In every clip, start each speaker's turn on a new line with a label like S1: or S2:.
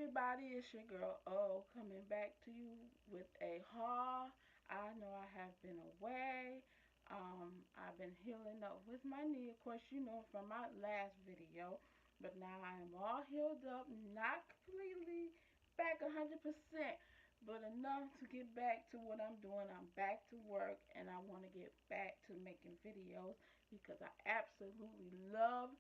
S1: everybody, it's your girl O coming back to you with a haul. I know I have been away. I've been healing up with my knee, of course, from my last video. But now I am all healed up, not completely back 100%, but enough to get back to what I'm doing. I'm back to work and I want to get back to making videos because I absolutely love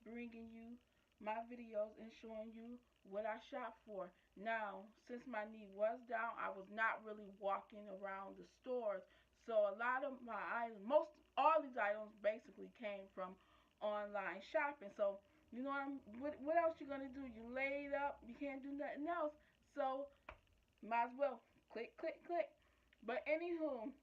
S1: bringing you my videos and showing you what I shop for. Now, since my knee was down, I was not really walking around the stores. So a lot of my items, most all these items basically came from online shopping. So what else you gonna do? You laid up, you can't do nothing else. So might as well click, click, click. But anywho,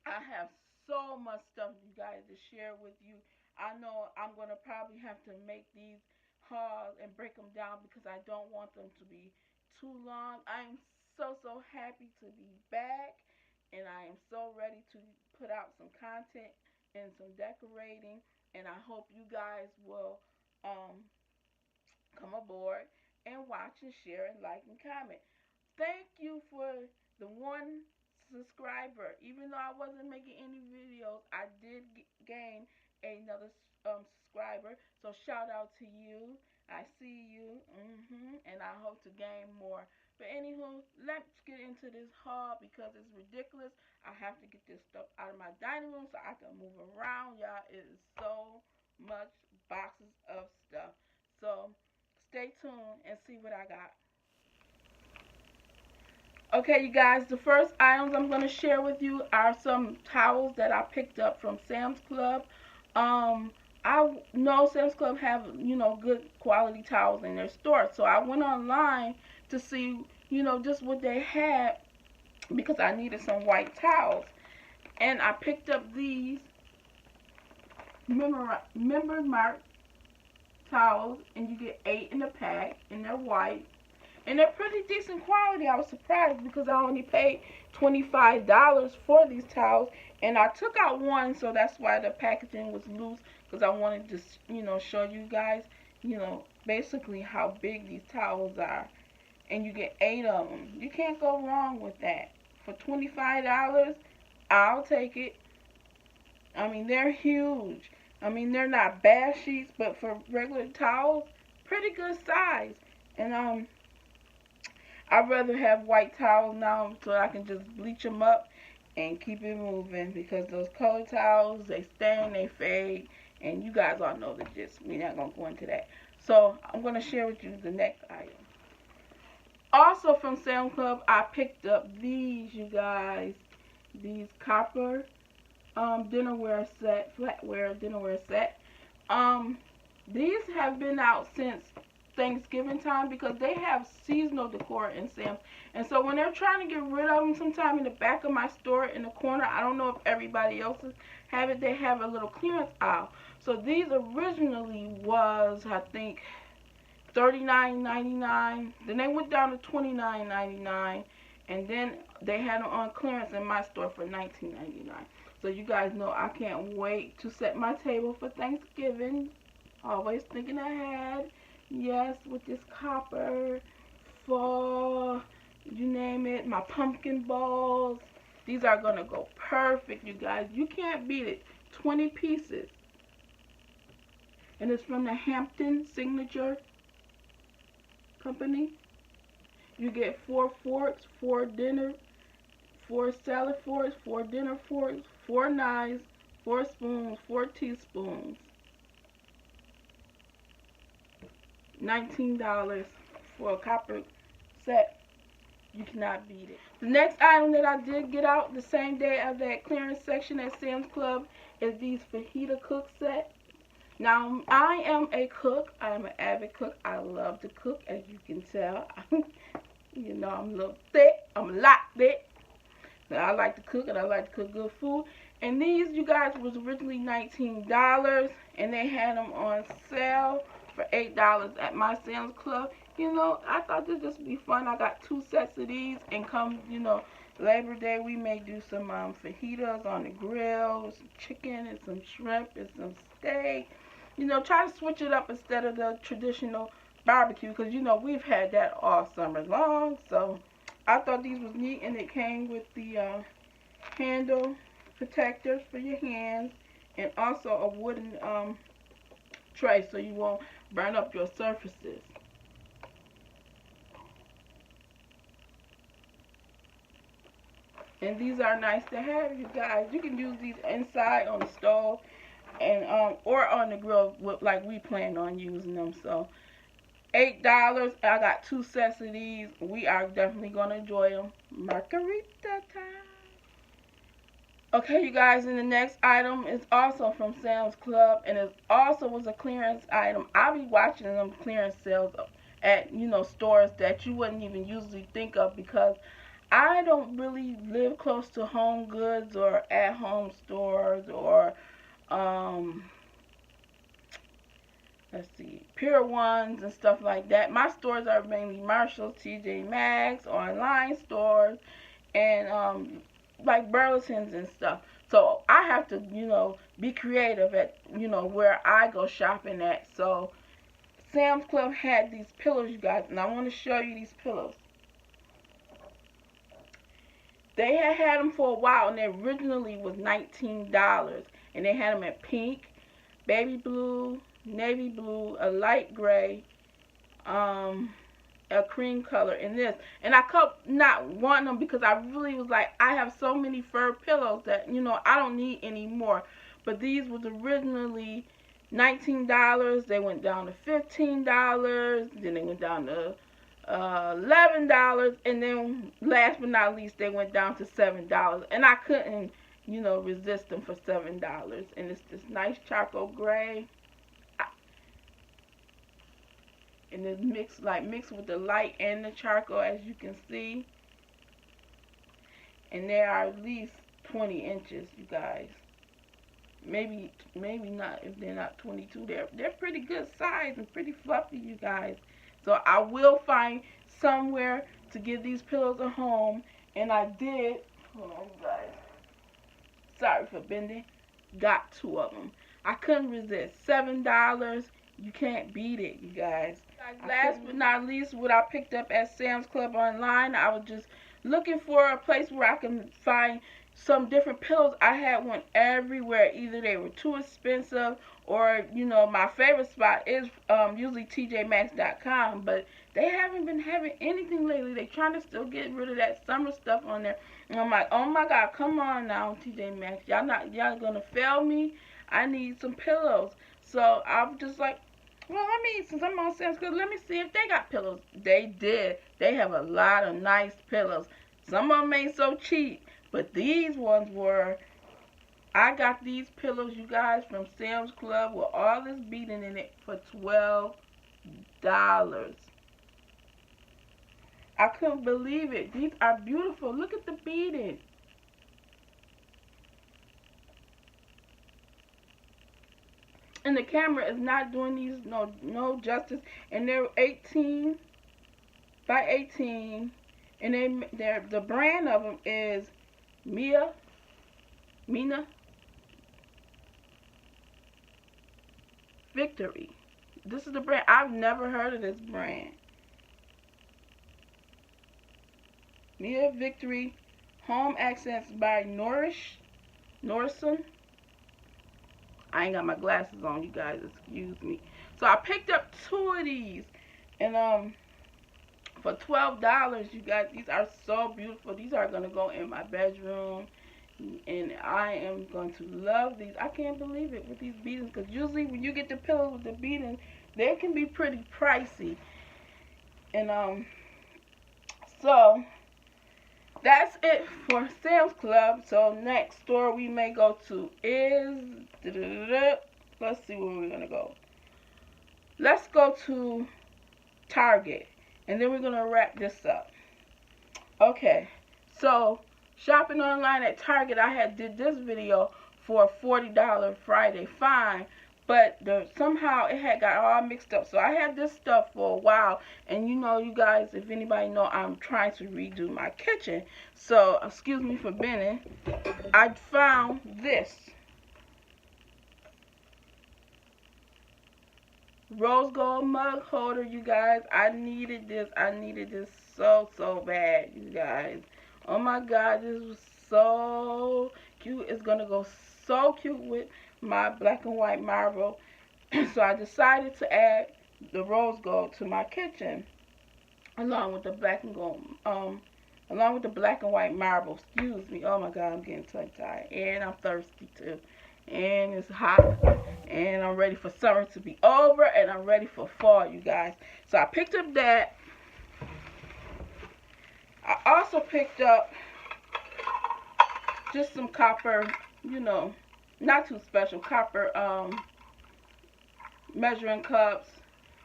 S1: I have so much stuff, you guys, to share with you. I know I'm going to probably have to make these hauls and break them down because I don't want them to be too long. I am so happy to be back and I am so ready to put out some content and some decorating, and I hope you guys will um, come aboard and watch and share and like and comment. Thank you for the one subscriber. Even though I wasn't making any videos, I did gain another subscriber. So shout out to you. I see you. And I hope to gain more. But anywho, let's get into this haul because it's ridiculous. I have to get this stuff out of my dining room so I can move around. Y'all, it is so much boxes of stuff. So stay tuned and see what I got. Okay, you guys, the first items I'm going to share with you are some towels that I picked up from Sam's Club. Um, I know Sam's Club have, good quality towels in their store. So I went online to see, just what they had because I needed some white towels. And I picked up these member mark towels, and you get 8 in a pack, and they're white. And they're pretty decent quality. I was surprised because I only paid $25 for these towels. And I took out one, so that's why the packaging was loose. Because I wanted to, show you guys, basically how big these towels are. And you get 8 of them. You can't go wrong with that. For $25, I'll take it. I mean, they're huge. I mean, they're not bath sheets, but for regular towels, pretty good size. And, I'd rather have white towels now so I can just bleach them up and keep it moving because those color towels, they stain, they fade, and you guys all know the gist. We're not going to go into that. So I'm going to share with you the next item. Also from Sam's Club, I picked up these, you guys. These copper dinnerware set, flatware dinnerware set. These have been out since Thanksgiving time because they have seasonal decor in Sam's. And so when they're trying to get rid of them sometime in the back of my store in the corner, I don't know if everybody else's have it, they have a little clearance aisle. So these originally was, I think, $39.99. Then they went down to $29.99. And then they had them on clearance in my store for $19.99. So you guys know I can't wait to set my table for Thanksgiving. Always thinking ahead. Yes, with this copper, fall, you name it, my pumpkin balls. These are going to go perfect, you guys. You can't beat it. 20 pieces. And it's from the Hampton Signature Company. You get 4 forks, 4 salad forks, 4 dinner forks, 4 knives, 4 spoons, 4 teaspoons. $19 for a copper set. You cannot beat it. The next item that I did get out the same day as that clearance section at Sam's Club is these fajita cook sets. Now, I am a cook. I am an avid cook. I love to cook, as you can tell. I'm a little thick. I'm a lot thick. I like to cook, and I like to cook good food. And these, you guys, was originally $19, and they had them on sale for $8 at my Sam's Club. I thought this would be fun. I got 2 sets of these, and come, Labor Day, we may do some fajitas on the grill, with some chicken and some shrimp and some steak. Try to switch it up instead of the traditional barbecue, because you know we've had that all summer long. So I thought these was neat, and it came with the handle protectors for your hands, and also a wooden tray so you won't burn up your surfaces. And these are nice to have, you guys. You can use these inside on the stove and or on the grill like we plan on using them. So $8. I got 2 sets of these. We are definitely gonna enjoy them. Margarita time. Okay, you guys, and the next item is also from Sam's Club, and it also was a clearance item. I'll be watching them clearance sales at, you know, stores that you wouldn't even usually think of, because I don't really live close to Home Goods or at home stores or let's see, Pure Ones and stuff like that. My stores are mainly Marshalls, TJ Maxx, online stores, and like Burlington's and stuff. So I have to, you know, be creative at, you know, where I go shopping at. So Sam's Club had these pillows, you guys, and I want to show you these pillows. They had them for a while, and they originally was $19, and they had them in pink, baby blue, navy blue, a light gray, a cream color in this. And I kept not wanting them because I really was like, I have so many fur pillows that, you know, I don't need any more. But these was originally $19. They went down to $15. Then they went down to $11, and then last but not least they went down to $7, and I couldn't, you know, resist them for $7. And it's this nice charcoal gray, and it's mixed with the light and the charcoal, as you can see. And they are at least 20 inches, you guys. Maybe not, if they're not 22. They're pretty good size and pretty fluffy, you guys. So I will find somewhere to give these pillows a home, and I did. Hold on, you guys. Sorry for bending. Got 2 of them. I couldn't resist. $7. You can't beat it, you guys. Last but not least, what I picked up at Sam's Club online, I was just looking for a place where I can find some different pillows. I had one everywhere. Either they were too expensive, or, you know, my favorite spot is usually tjmaxx.com, but they haven't been having anything lately. They trying to still get rid of that summer stuff on there. And I'm like, oh my God, come on now, TJ Maxx. Y'all gonna fail me? I need some pillows. So I'm just like, well, since I'm on Sam's Club, let me see if they got pillows. They did. They have a lot of nice pillows. Some of them ain't so cheap, but these ones were. I got these pillows, you guys, from Sam's Club with all this beading in it for $12. I couldn't believe it. These are beautiful. Look at the beading. And the camera is not doing these no justice. And they're 18 by 18, and the brand of them is Mina Victory. This is the brand. I've never heard of this brand. Mina Victory Home Accents by Norison. I ain't got my glasses on, you guys, excuse me. So I picked up 2 of these, and for $12, you guys. These are so beautiful. These are gonna go in my bedroom, and I am going to love these. I can't believe it with these beadings, because usually when you get the pillows with the beading, they can be pretty pricey. And so that's it for Sam's Club. So next store we may go to is, let's see where we're gonna go. Let's go to Target, and then we're gonna wrap this up. Okay, so shopping online at Target, I did this video for a $40 Friday fine, but somehow it had got all mixed up. So I had this stuff for a while, and you know, you guys, if anybody know, I'm trying to redo my kitchen. So excuse me for bending. I found this. rose gold mug holder, you guys. I needed this. I needed this so bad, you guys. Oh my god, this was so cute. It's gonna go so cute with my black and white marble. So I decided to add the rose gold to my kitchen along with the black and gold along with the black and white marble. Excuse me. Oh my god, I'm getting tongue tied. And I'm thirsty too. And it's hot. And I'm ready for summer to be over. And I'm ready for fall, you guys. So I picked up that. I also picked up just some copper, you know, not too special, copper measuring cups.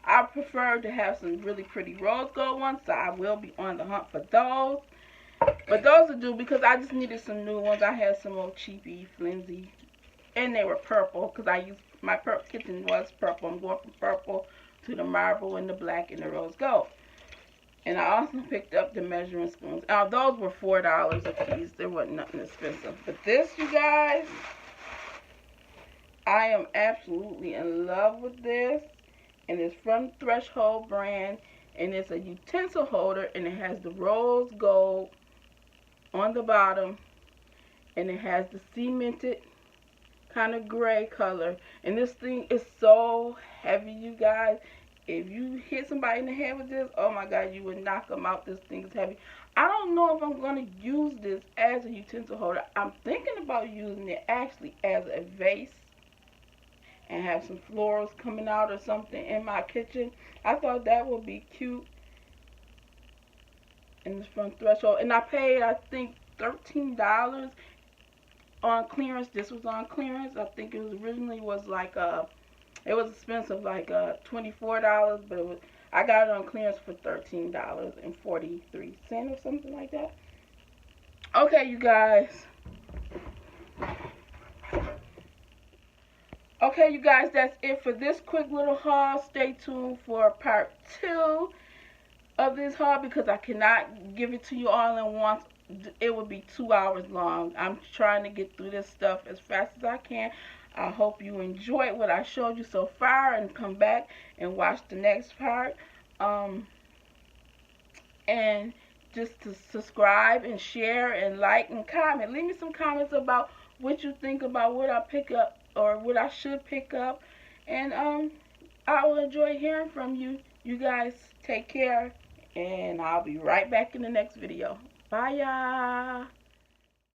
S1: I prefer to have some really pretty rose gold ones, so I will be on the hunt for those. But those will do because I just needed some new ones. I had some old cheapy, flimsy, and they were purple because I used my kitchen was purple. I'm going from purple to the marble and the black and the rose gold. And I also picked up the measuring spoons. Now those were $4 a piece. There wasn't nothing expensive. But this, you guys, I am absolutely in love with this. And it's from Threshold brand. And it's a utensil holder. And it has the rose gold on the bottom. And it has the cemented kind of gray color. And this thing is so heavy, you guys. If you hit somebody in the head with this, oh my god, you would knock them out. This thing is heavy. I don't know if I'm going to use this as a utensil holder. I'm thinking about using it actually as a vase and have some florals coming out or something in my kitchen. I thought that would be cute. And it's from Threshold. And I paid, I think, $13 on clearance. This was on clearance. I think it was originally was like it was expensive, like $24, but it was, I got it on clearance for $13.43 or something like that. Okay, you guys. Okay, you guys, that's it for this quick little haul. Stay tuned for part 2 of this haul because I cannot give it to you all at once. It would be 2 hours long. I'm trying to get through this stuff as fast as I can. I hope you enjoyed what I showed you so far and come back and watch the next part. And just to subscribe and share and like and comment. Leave me some comments about what you think about what I pick up or what I should pick up. And I will enjoy hearing from you. You guys take care. And I'll be right back in the next video. Bye, y'all.